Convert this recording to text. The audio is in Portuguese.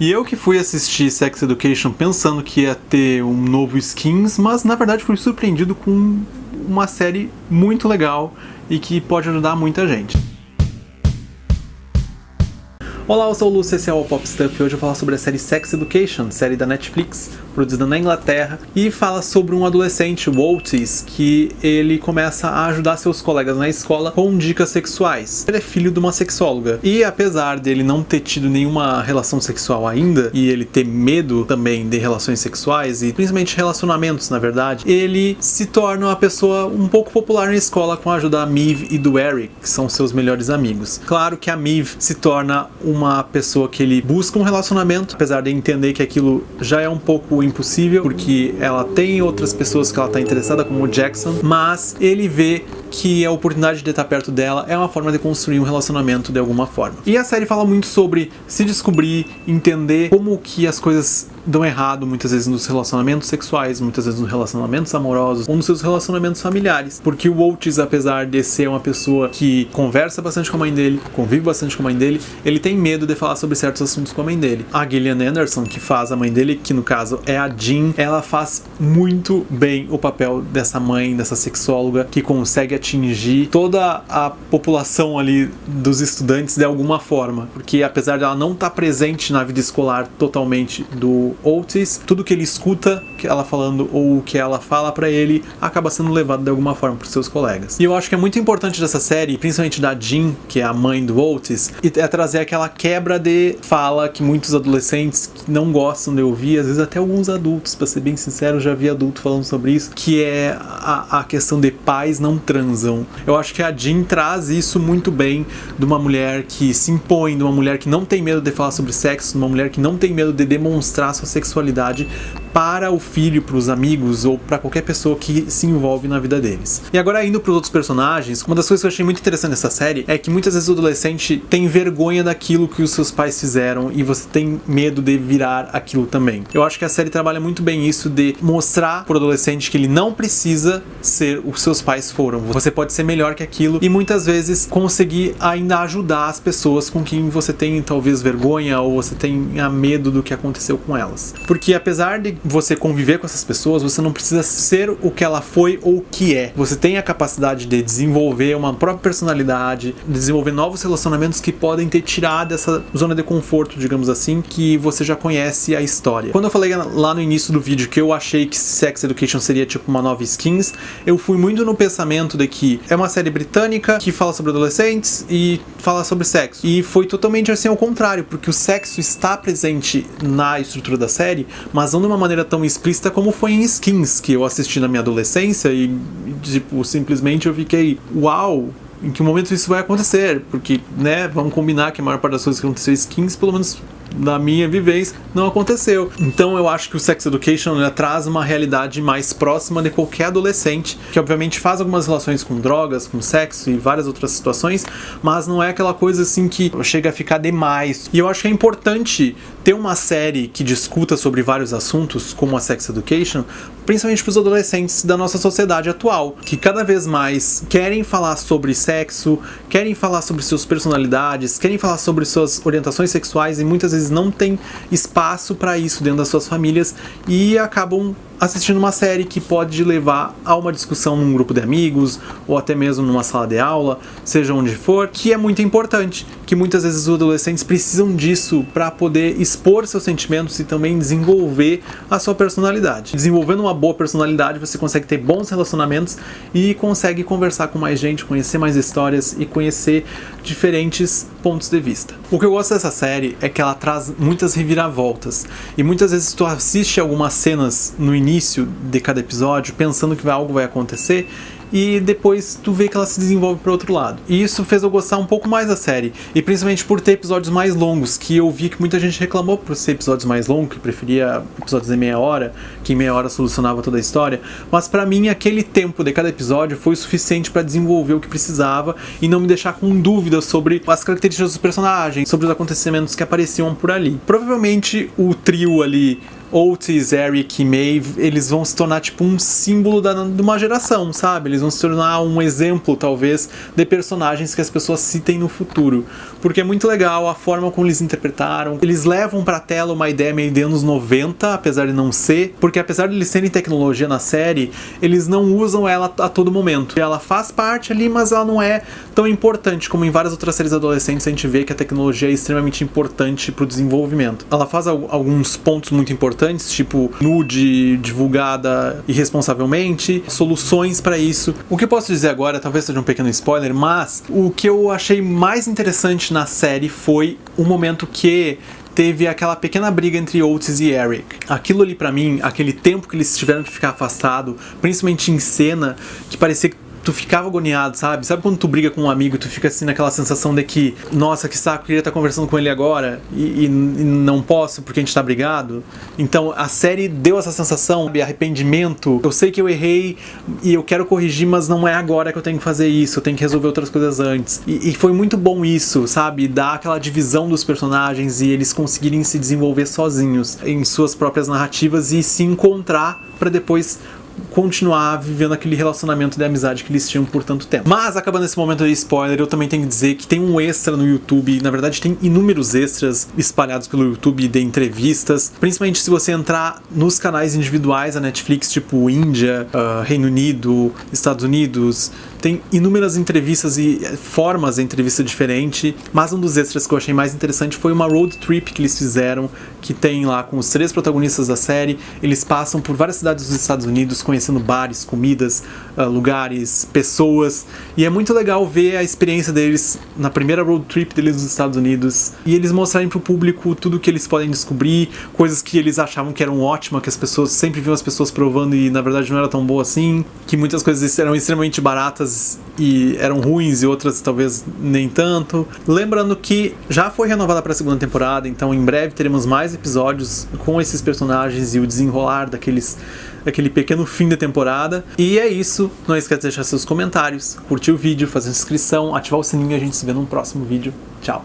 E eu que fui assistir Sex Education pensando que ia ter um novo Skins, mas na verdade fui surpreendido com uma série muito legal e que pode ajudar muita gente. Olá, eu sou o Lúcio, esse é o Pop Stuff e hoje eu vou falar sobre a série Sex Education, série da Netflix, produzida na Inglaterra, e fala sobre um adolescente, o Otis, que ele começa a ajudar seus colegas na escola com dicas sexuais. Ele é filho de uma sexóloga, e apesar dele não ter tido nenhuma relação sexual ainda, e ele ter medo também de relações sexuais, e principalmente relacionamentos, na verdade, ele se torna uma pessoa um pouco popular na escola com a ajuda da Maeve e do Eric, que são seus melhores amigos. Claro que a Maeve se torna uma pessoa que ele busca um relacionamento, apesar de entender que aquilo já é um pouco impossível, porque ela tem outras pessoas que ela está interessada, como o Jackson, mas ele vê que a oportunidade de estar perto dela é uma forma de construir um relacionamento de alguma forma. E a série fala muito sobre se descobrir, entender como que as coisas dão errado muitas vezes nos relacionamentos sexuais, muitas vezes nos relacionamentos amorosos ou nos seus relacionamentos familiares, porque o Otis, apesar de ser uma pessoa que conversa bastante com a mãe dele, convive bastante com a mãe dele, ele tem medo de falar sobre certos assuntos com a mãe dele. A Gillian Anderson, que faz a mãe dele, que no caso é a Jean, ela faz muito bem o papel dessa mãe, dessa sexóloga, que consegue atingir toda a população ali dos estudantes de alguma forma, porque apesar dela não estar presente na vida escolar totalmente do Otis, tudo que ele escuta que ela falando ou o que ela fala pra ele acaba sendo levado de alguma forma pros seus colegas. E eu acho que é muito importante dessa série, principalmente da Jean, que é a mãe do Otis, é trazer aquela quebra de fala que muitos adolescentes não gostam de ouvir, às vezes até alguns adultos, pra ser bem sincero, já vi adulto falando sobre isso, que é a questão de pais não transam. Eu acho que a Jean traz isso muito bem, de uma mulher que se impõe, de uma mulher que não tem medo de falar sobre sexo, de uma mulher que não tem medo de demonstrar sua sexualidade para o filho, para os amigos ou para qualquer pessoa que se envolve na vida deles. E agora indo para os outros personagens, uma das coisas que eu achei muito interessante nessa série é que muitas vezes o adolescente tem vergonha daquilo que os seus pais fizeram e você tem medo de virar aquilo também. Eu acho que a série trabalha muito bem isso de mostrar para o adolescente que ele não precisa ser o que seus pais foram. Você pode ser melhor que aquilo e muitas vezes conseguir ainda ajudar as pessoas com quem você tem talvez vergonha ou você tenha medo do que aconteceu com elas. Porque apesar de você conviver com essas pessoas, você não precisa ser o que ela foi ou o que é. Você tem a capacidade de desenvolver uma própria personalidade, desenvolver novos relacionamentos que podem te tirar dessa zona de conforto, digamos assim, que você já conhece a história. Quando eu falei lá no início do vídeo que eu achei que Sex Education seria tipo uma nova Skins, eu fui muito no pensamento de que é uma série britânica que fala sobre adolescentes e fala sobre sexo. E foi totalmente assim ao contrário, porque o sexo está presente na estrutura da série, mas não de uma maneira tão explícita como foi em Skins, que eu assisti na minha adolescência e tipo, simplesmente eu fiquei, uau, em que momento isso vai acontecer? Porque, né, vamos combinar que a maior parte das coisas que aconteceu em Skins, pelo menos na minha vivência, não aconteceu. Então eu acho que o Sex Education traz uma realidade mais próxima de qualquer adolescente, que obviamente faz algumas relações com drogas, com sexo e várias outras situações, mas não é aquela coisa assim que chega a ficar demais. E eu acho que é importante ter uma série que discuta sobre vários assuntos, como a Sex Education, principalmente para os adolescentes da nossa sociedade atual, que cada vez mais querem falar sobre sexo, querem falar sobre suas personalidades, querem falar sobre suas orientações sexuais e muitas vezes não tem espaço para isso dentro das suas famílias e acabam assistindo uma série que pode levar a uma discussão num grupo de amigos ou até mesmo numa sala de aula, seja onde for, que é muito importante, que muitas vezes os adolescentes precisam disso para poder expor seus sentimentos e também desenvolver a sua personalidade. Desenvolvendo uma boa personalidade, você consegue ter bons relacionamentos e consegue conversar com mais gente, conhecer mais histórias e conhecer diferentes pontos de vista. O que eu gosto dessa série é que ela traz muitas reviravoltas e muitas vezes tu assiste algumas cenas no início de cada episódio pensando que algo vai acontecer e depois tu vê que ela se desenvolve para outro lado. E isso fez eu gostar um pouco mais da série, e principalmente por ter episódios mais longos, que eu vi que muita gente reclamou por ser episódios mais longos, que preferia episódios de meia hora, que em meia hora solucionava toda a história, mas para mim aquele tempo de cada episódio foi o suficiente para desenvolver o que precisava e não me deixar com dúvidas sobre as características dos personagens, sobre os acontecimentos que apareciam por ali. Provavelmente o trio ali, Otis, Eric e Maeve, eles vão se tornar tipo um símbolo de uma geração, sabe? Eles vão se tornar um exemplo, talvez, de personagens que as pessoas citem no futuro. Porque é muito legal a forma como eles interpretaram. Eles levam pra tela uma ideia meio de anos 90, apesar de não ser, porque apesar de eles terem tecnologia na série, eles não usam ela a todo momento. Ela faz parte ali, mas ela não é tão importante como em várias outras séries adolescentes a gente vê que a tecnologia é extremamente importante pro desenvolvimento. Ela faz alguns pontos muito importantes, tipo nude divulgada irresponsavelmente, soluções para isso. O que eu posso dizer agora, talvez seja um pequeno spoiler, mas o que eu achei mais interessante na série foi o momento que teve aquela pequena briga entre Otis e Eric. Aquilo ali pra mim, aquele tempo que eles tiveram que ficar afastado, principalmente em cena, que parecia que tu ficava agoniado, sabe? Sabe quando tu briga com um amigo e tu fica assim naquela sensação de que, nossa, que saco, eu queria estar conversando com ele agora e não posso porque a gente tá brigado? Então a série deu essa sensação de arrependimento. Eu sei que eu errei e eu quero corrigir, mas não é agora que eu tenho que fazer isso, eu tenho que resolver outras coisas antes. E foi muito bom isso, sabe? Dar aquela divisão dos personagens e eles conseguirem se desenvolver sozinhos em suas próprias narrativas e se encontrar pra depois continuar vivendo aquele relacionamento de amizade que eles tinham por tanto tempo. Mas, acabando esse momento de spoiler, eu também tenho que dizer que tem um extra no YouTube, na verdade tem inúmeros extras espalhados pelo YouTube de entrevistas, principalmente se você entrar nos canais individuais da Netflix, tipo Índia, Reino Unido, Estados Unidos, tem inúmeras entrevistas e formas de entrevista diferente, mas um dos extras que eu achei mais interessante foi uma road trip que eles fizeram, que tem lá com os 3 protagonistas da série. Eles passam por várias cidades dos Estados Unidos, conhecendo bares, comidas, lugares, pessoas, e é muito legal ver a experiência deles na primeira road trip deles nos Estados Unidos, e eles mostrarem pro público tudo que eles podem descobrir, coisas que eles achavam que eram ótimas, que as pessoas sempre viam as pessoas provando e na verdade não era tão boa assim, que muitas coisas eram extremamente baratas e eram ruins e outras talvez nem tanto. Lembrando que já foi renovada para a segunda temporada, então em breve teremos mais episódios com esses personagens e o desenrolar daquele pequeno fim de temporada. E é isso, não esquece de deixar seus comentários, curtir o vídeo, fazer inscrição, ativar o sininho e a gente se vê num próximo vídeo. Tchau!